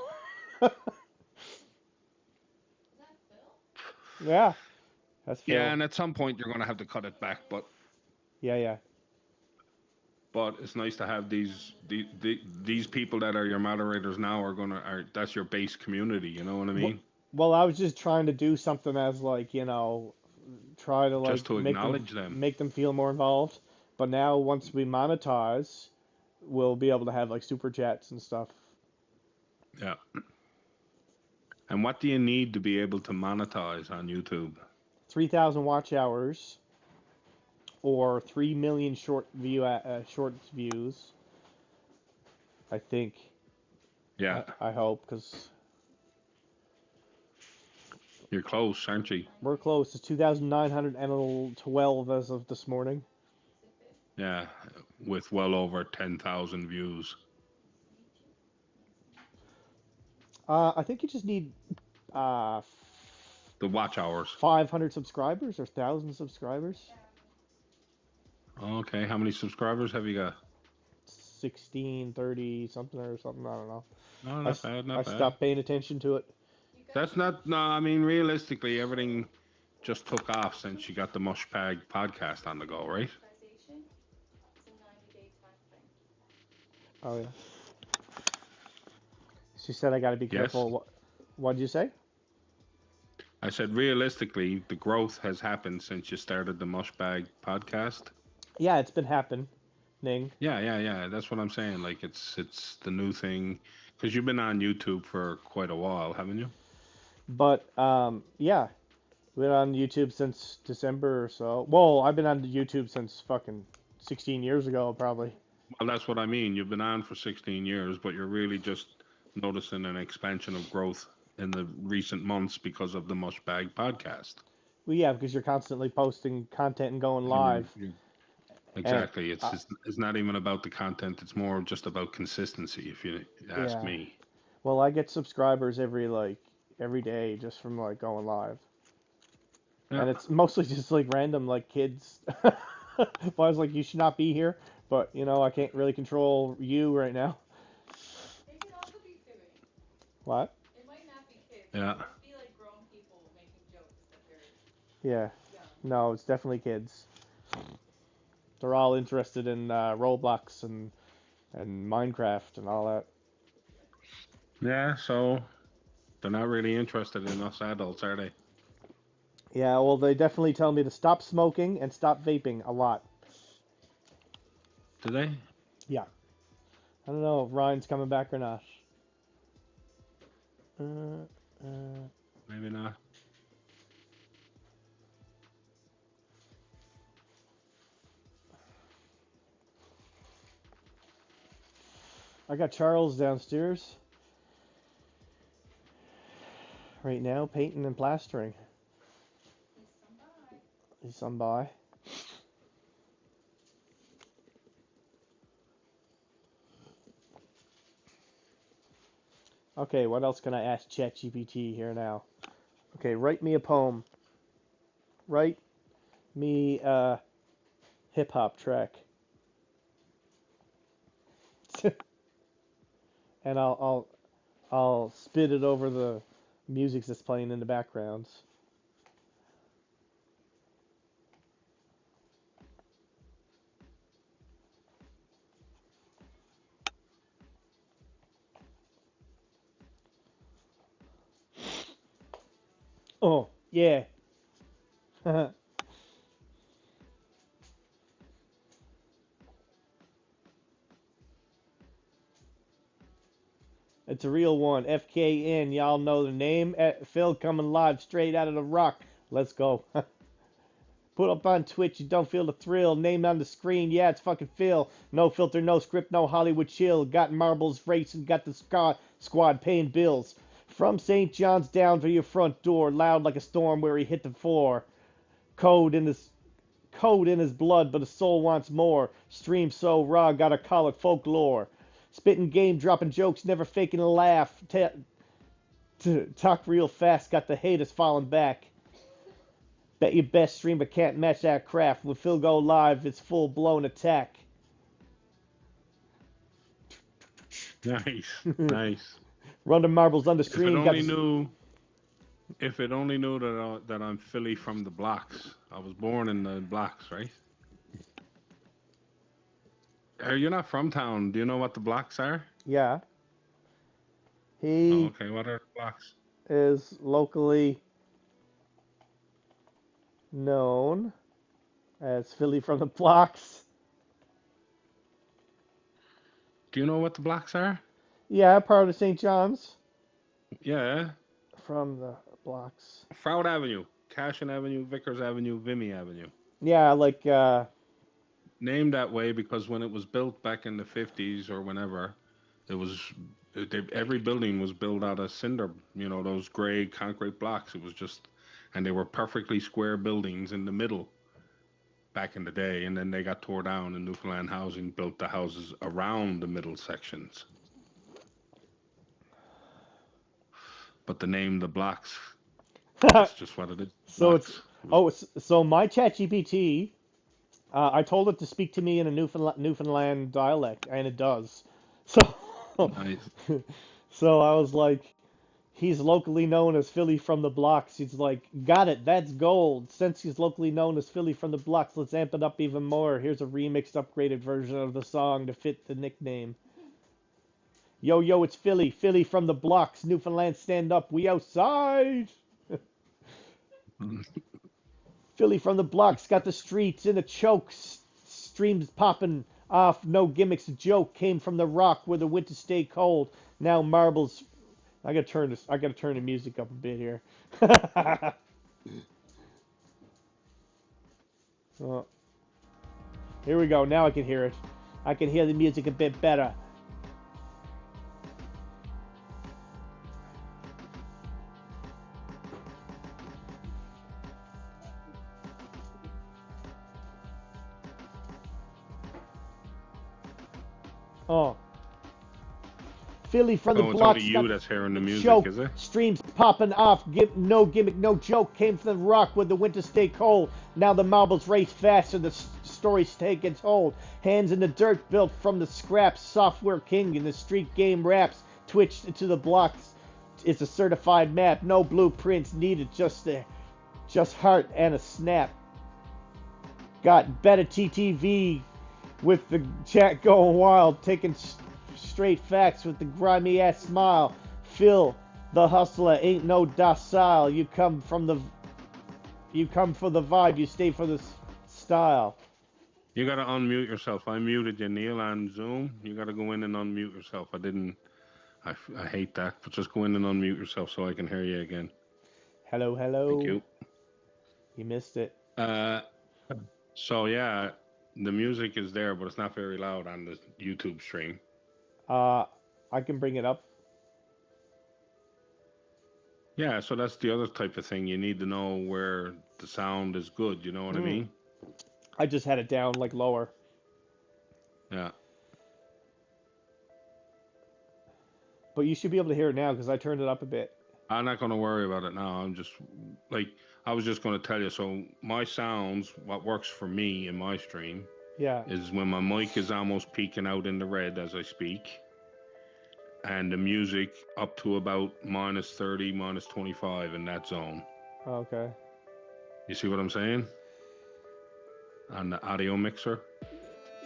Yeah. That's Phil. Yeah, and at some point you're going to have to cut it back, but Yeah. But it's nice to have these people that are your moderators now that's your base community, you know what I mean? Well, I was just trying to do something as like, try to like just to acknowledge them. Make them feel more involved. But now once we monetize, we'll be able to have like super chats and stuff. Yeah. And what do you need to be able to monetize on YouTube? 3,000 watch hours. Or 3 million shorts views, I think. Yeah. I hope, because You're close, aren't you? We're close. It's 2,912 as of this morning. Yeah, with well over 10,000 views. I think you just need The watch hours. 500 subscribers or 1,000 subscribers. Okay, how many subscribers have you got? 16, 30, something or something. I don't know. No, not bad, not I bad. stopped paying attention to it. That's not, no, I mean, realistically, everything just took off since you got the Mushbag podcast on the go, right? Oh, yeah. She said I got to be careful. What did you say? I said, realistically, the growth has happened since you started the Mushbag podcast. Yeah, it's been happening. Yeah. That's what I'm saying. Like, it's the new thing. Because you've been on YouTube for quite a while, haven't you? But, yeah. Been on YouTube since December or so. Well, I've been on YouTube since fucking 16 years ago, probably. Well, that's what I mean. You've been on for 16 years, but you're really just noticing an expansion of growth in the recent months because of the Mushbag podcast. Well, yeah, because you're constantly posting content and going live. Exactly. It's not even about the content. It's more just about consistency, if you ask me. Well, I get subscribers every day just from like going live. Yeah. And it's mostly just like random like kids. Well, I was like, you should not be here, but you know, I can't really control you right now. It could also be silly. What? It might not be kids. Yeah. It might be like grown people making jokes that they're Yeah. young. No, it's definitely kids. They're all interested in Roblox and Minecraft and all that. Yeah, so they're not really interested in us adults, are they? Yeah, well, they definitely tell me to stop smoking and stop vaping a lot. Do they? Yeah. I don't know if Ryan's coming back or not. Maybe not. I got Charles downstairs right now, painting and plastering. He's some by. Okay, what else can I ask ChatGPT here now? Okay, write me a poem. Write me a hip-hop track. And I'll spit it over the music that's playing in the background. Oh, yeah. It's a real one. FKN, y'all know the name. Phil coming live straight out of the rock. Let's go. Put up on Twitch, you don't feel the thrill. Name on the screen, yeah, it's fucking Phil. No filter, no script, no Hollywood chill. Got marbles racing, got the squad paying bills. From St. John's down to your front door, loud like a storm where he hit the floor. Code in his blood, but his soul wants more. Stream so raw, gotta call it folklore. Spitting game, dropping jokes, never faking a laugh. Talk real fast, got the haters falling back. Bet your best streamer can't match that craft. When Phil go live, it's full-blown attack. Nice, nice. Run the marbles on the stream. If it only knew that I'm Philly from the blocks. I was born in the blocks, right? You're not from town. Do you know what the blocks are? Yeah. He okay, what are the blocks? Is locally known as Philly from the blocks. Do you know what the blocks are? Yeah, part of St. John's. Yeah. From the blocks. Froud Avenue, Cashin Avenue, Vickers Avenue, Vimy Avenue. Yeah, like named that way because when it was built back in the 50s or whenever, it was every building was built out of cinder, those gray concrete blocks. It was just, and they were perfectly square buildings in the middle back in the day. And then they got tore down, and Newfoundland Housing built the houses around the middle sections. But the name, the blocks, that's just what it is. So Blocks. so my ChatGPT, I told it to speak to me in a Newfoundland dialect, and it does. So, Nice. so I was like, he's locally known as Philly from the Blocks. He's like, got it, that's gold. Since he's locally known as Philly from the Blocks, let's amp it up even more. Here's a remixed, upgraded version of the song to fit the nickname. Yo, yo, it's Philly, Philly from the Blocks. Newfoundland, stand up, we outside. Philly from the Blocks got the streets in a choke. Streams popping off, no gimmicks. A joke came from the rock where the winter stay cold. Now marbles. I gotta turn the music up a bit here. Oh, here we go. Now I can hear it. I can hear the music a bit better. Oh. Philly from the Oh, it's Blocks only you got that's hearing the music, choke. is it? Streams popping off. No gimmick, no joke. Came from the rock where the winter stay cold. Now the marbles race faster. The story's taking told. Hands in the dirt built from the scraps. Software king in the street game raps. Twitched into the blocks. It's a certified map. No blueprints needed. Just heart and a snap. Got better TTV with the chat going wild. Taking straight facts with the grimy ass smile. Phil, the hustler, ain't no docile. You come for the vibe. You stay for the style. You gotta unmute yourself. I muted you, Neil, on Zoom. You gotta go in and unmute yourself. I hate that, but just go in and unmute yourself so I can hear you again. Hello, hello. Thank you. You missed it. So yeah, the music is there, but it's not very loud on the YouTube stream. I can bring it up. Yeah, so that's the other type of thing. You need to know where the sound is good. You know what I mean? I just had it down like lower. Yeah. But you should be able to hear it now because I turned it up a bit. I'm not going to worry about it now. I'm just I was just going to tell you. So my sounds, what works for me in my stream, is when my mic is almost peeking out in the red as I speak, and the music up to about -30, -25 in that zone. Okay. You see what I'm saying? On the audio mixer.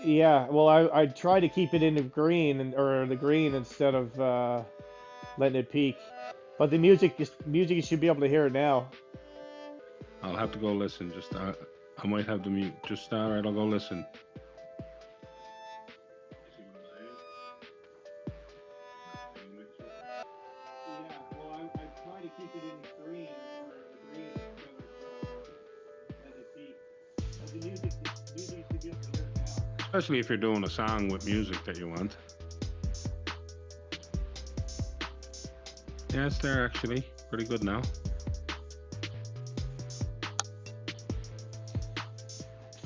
Yeah. Well, I try to keep it in the green or the green instead of letting it peak. But the music you should be able to hear it now. I'll have to go listen. Just I might have to mute. Just all right. I'll go listen. Yeah, well, I try to keep it in green or the green instead of letting it peak. But the music you should be able to hear it now. Especially if you're doing a song with music that you want. Yeah, it's there actually. Pretty good now.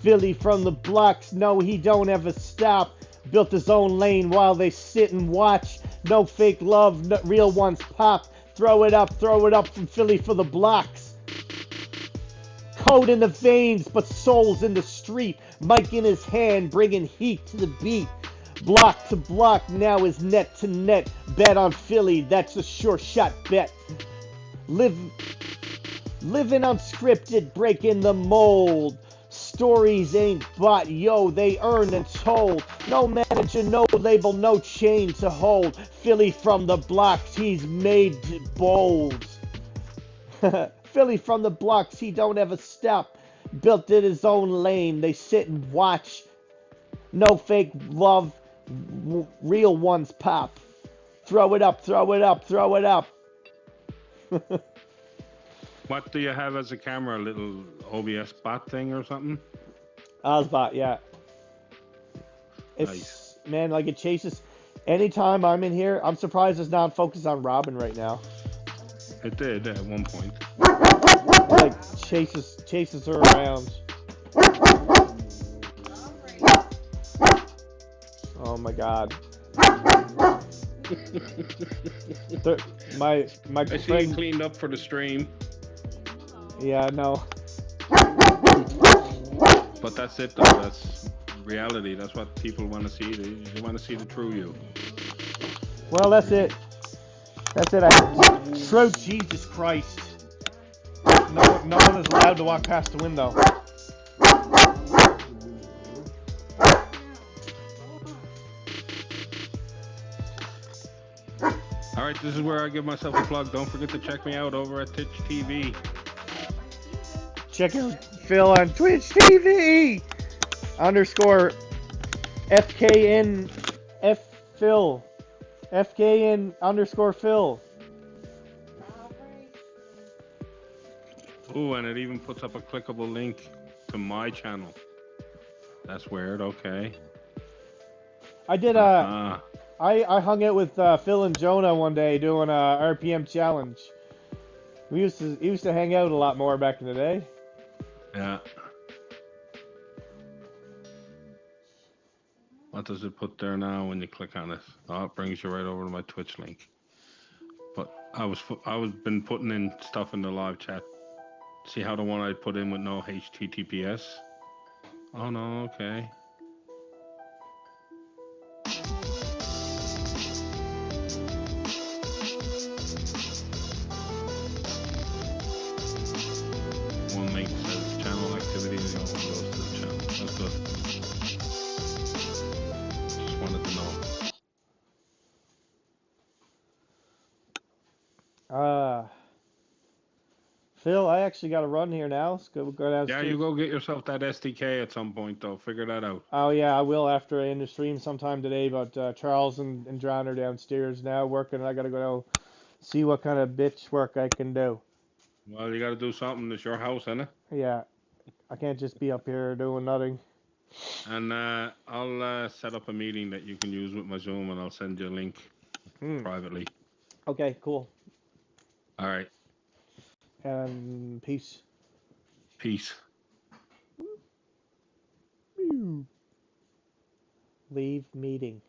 Philly from the Blocks, no, he don't ever stop. Built his own lane while they sit and watch. No fake love, no, real ones pop. Throw it up from Philly for the Blocks. Code in the veins, but souls in the street. Mic in his hand, bringing heat to the beat. Block to block, now is net to net. Bet on Philly, that's a sure shot bet. Living unscripted, breaking the mold. Stories ain't bought, yo, they earned and told. No manager, no label, no chain to hold. Philly from the Blocks, he's made bold. Philly from the Blocks, he don't ever stop. Built in his own lane, they sit and watch. No fake love, real ones pop. Throw it up, throw it up, throw it up. What do you have as a camera? A little OBS bot thing or something? Osbot, yeah. It's Nice. man, like it chases. Anytime I'm in here, I'm surprised it's not focused on Robin right now. It did at one point. Like chases her around. Oh my god. My I see you friend. cleaned up for the stream, Yeah, no. but that's it though. That's reality. That's what people want to see. They want to see the true you. Well, that's it. That's it. True Jesus Christ. No one is allowed to walk past the window. All right, this is where I give myself a plug. Don't forget to check me out over at Twitch TV. Check out Phil on Twitch TV _ FKN F Phil. FKN _ Phil. Ooh, and it even puts up a clickable link to my channel. That's weird. Okay. I did I hung out with Phil and Jonah one day doing a RPM challenge. We used to hang out a lot more back in the day. Yeah. What does it put there now when you click on it? Oh, it brings you right over to my Twitch link. But I was been putting in stuff in the live chat. See how the one I put in with no HTTPS? Oh no, okay. One link says channel activity and the other one goes to the channel. That's good. Just wanted to know. Phil, I actually got to run here now. Let's go downstairs. Yeah, you go get yourself that SDK at some point though. Figure that out. Oh yeah, I will after I end the stream sometime today. But Charles and John are downstairs now working. I gotta go see what kind of bitch work I can do. Well, you got to do something. It's your house, isn't it? Yeah, I can't just be up here doing nothing. And I'll set up a meeting that you can use with my Zoom, and I'll send you a link privately. Okay, cool. All right. Peace. Peace. Leave meeting.